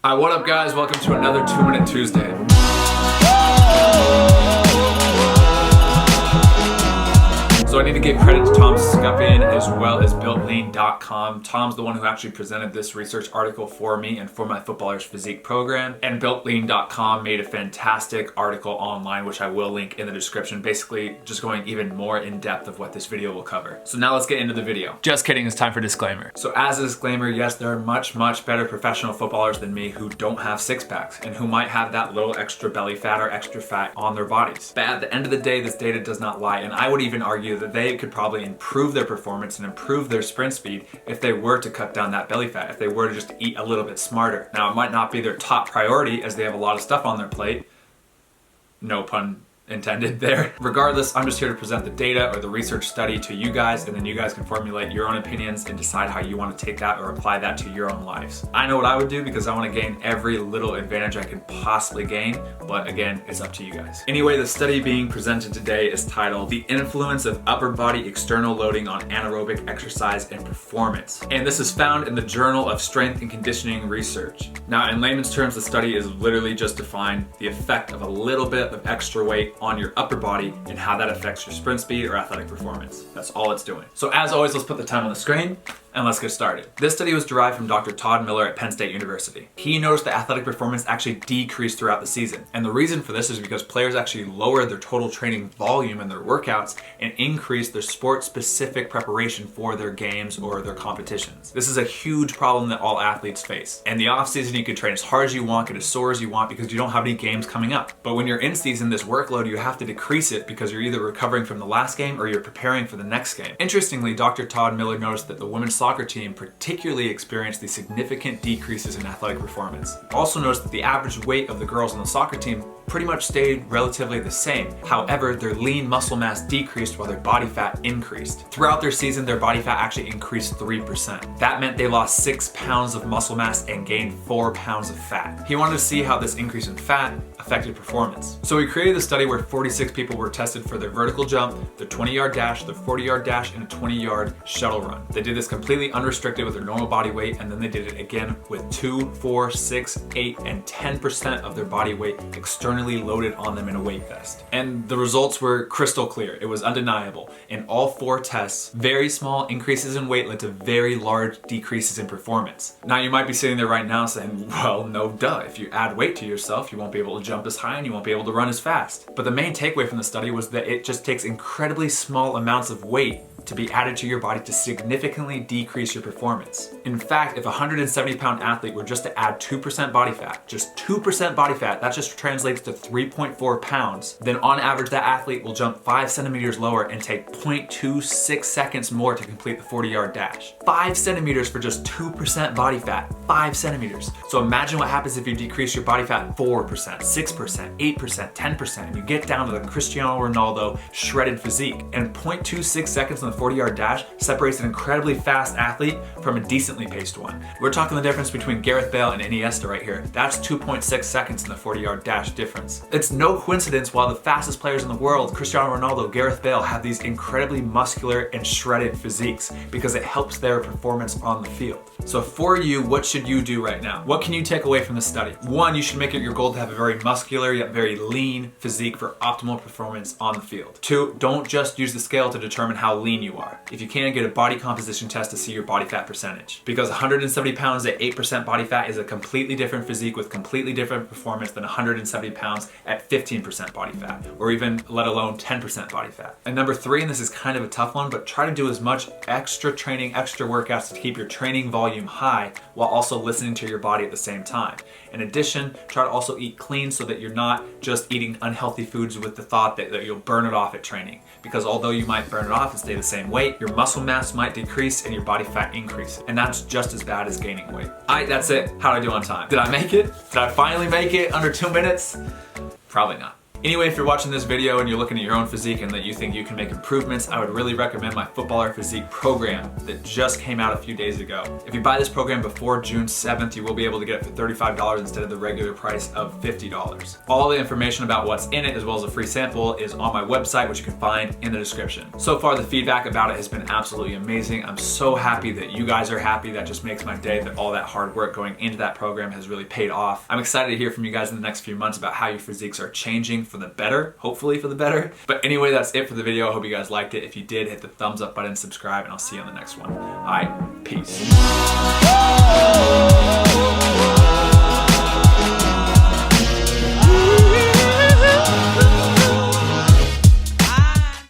Hi, what up guys? Welcome to another 2 Minute Tuesday. So I need to give credit to Tom Scupian as well as BuiltLean.com. Tom's the one who actually presented this research article for me and for my Footballers Physique program. And BuiltLean.com made a fantastic article online, which I will link in the description, basically just going even more in depth of what this video will cover. So now let's get into the video. Just kidding, it's time for disclaimer. So as a disclaimer, yes, there are much better professional footballers than me who don't have six packs and who might have that little extra belly fat or extra fat on their bodies. But at the end of the day, this data does not lie, and I would even argue that they could probably improve their performance and improve their sprint speed if they were to cut down that belly fat, if they were to just eat a little bit smarter. Now, it might not be their top priority as they have a lot of stuff on their plate. No pun intended there. Regardless, I'm just here to present the data or the research study to you guys, and then you guys can formulate your own opinions and decide how you want to take that or apply that to your own lives. I know what I would do because I want to gain every little advantage I can possibly gain, but again, it's up to you guys. Anyway, the study being presented today is titled The Influence of Upper Body External Loading on Anaerobic Exercise and Performance. And this is found in the Journal of Strength and Conditioning Research. Now, in layman's terms, the study is literally just to find the effect of a little bit of extra weight on your upper body and how that affects your sprint speed or athletic performance. That's all it's doing. So as always, let's put the time on the screen and let's get started. This study was derived from Dr. Todd Miller at Penn State University. He noticed that athletic performance actually decreased throughout the season. And the reason for this is because players actually lowered their total training volume in their workouts and increased their sport-specific preparation for their games or their competitions. This is a huge problem that all athletes face. In the off-season, you can train as hard as you want, get as sore as you want because you don't have any games coming up. But when you're in season, this workload, you have to decrease it because you're either recovering from the last game or you're preparing for the next game. Interestingly, Dr. Todd Miller noticed that the women's soccer team particularly experienced the significant decreases in athletic performance. Also noticed that the average weight of the girls on the soccer team pretty much stayed relatively the same. However, their lean muscle mass decreased while their body fat increased. Throughout their season, their body fat actually increased 3%. That meant they lost 6 pounds of muscle mass and gained 4 pounds of fat. He wanted to see how this increase in fat affected performance. So he created a study where 46 people were tested for their vertical jump, their 20-yard dash, their 40-yard dash, and a 20-yard shuttle run. They did this completely unrestricted with their normal body weight, and then they did it again with 2, 4, 6, 8, and 10% of their body weight externally loaded on them in a weight vest. And the results were crystal clear. It was undeniable. In all 4 tests, very small increases in weight led to very large decreases in performance. Now you might be sitting there right now saying, well, no duh. If you add weight to yourself, you won't be able to jump as high and you won't be able to run as fast. But the main takeaway from the study was that it just takes incredibly small amounts of weight to be added to your body to significantly decrease your performance. In fact, if a 170-pound athlete were just to add 2% body fat, just 2% body fat, that just translates to 3.4 pounds, then on average that athlete will jump 5 centimeters lower and take 0.26 seconds more to complete the 40-yard dash. 5 centimeters for just 2% body fat, 5 centimeters. So imagine what happens if you decrease your body fat 4%, 6%, 8%, 10%, and you get down to the Cristiano Ronaldo shredded physique. And 0.26 seconds on the 40-yard dash separates an incredibly fast athlete from a decently paced one. We're talking the difference between Gareth Bale and Iniesta right here. That's 2.6 seconds in the 40-yard dash difference. It's no coincidence while the fastest players in the world, Cristiano Ronaldo, Gareth Bale, have these incredibly muscular and shredded physiques because it helps their performance on the field. So for you, what should you do right now? What can you take away from this study? 1, you should make it your goal to have a very muscular yet very lean physique for optimal performance on the field. 2, don't just use the scale to determine how lean you are. If you can, get a body composition test to see your body fat percentage. Because 170 pounds at 8% body fat is a completely different physique with completely different performance than 170 pounds at 15% body fat, or even let alone 10% body fat. And number 3, and this is kind of a tough one, but try to do as much extra training, extra workouts to keep your training volume high while also listening to your body at the same time. In addition, try to also eat clean so that you're not just eating unhealthy foods with the thought that you'll burn it off at training. Because although you might burn it off and stay the same weight, your muscle mass might decrease and your body fat increase. And that's just as bad as gaining weight. Alright, that's it. How'd I do on time? Did I make it? Did I finally make it under 2 minutes? Probably not. Anyway, if you're watching this video and you're looking at your own physique and that you think you can make improvements, I would really recommend my Footballer Physique program that just came out a few days ago. If you buy this program before June 7th, you will be able to get it for $35 instead of the regular price of $50. All the information about what's in it, as well as a free sample, is on my website, which you can find in the description. So far, the feedback about it has been absolutely amazing. I'm so happy that you guys are happy. That just makes my day that all that hard work going into that program has really paid off. I'm excited to hear from you guys in the next few months about how your physiques are changing for the better, hopefully for the better. But anyway, that's it for the video. I hope you guys liked it. If you did, hit the thumbs up button, subscribe, and I'll see you on the next one. All right, peace.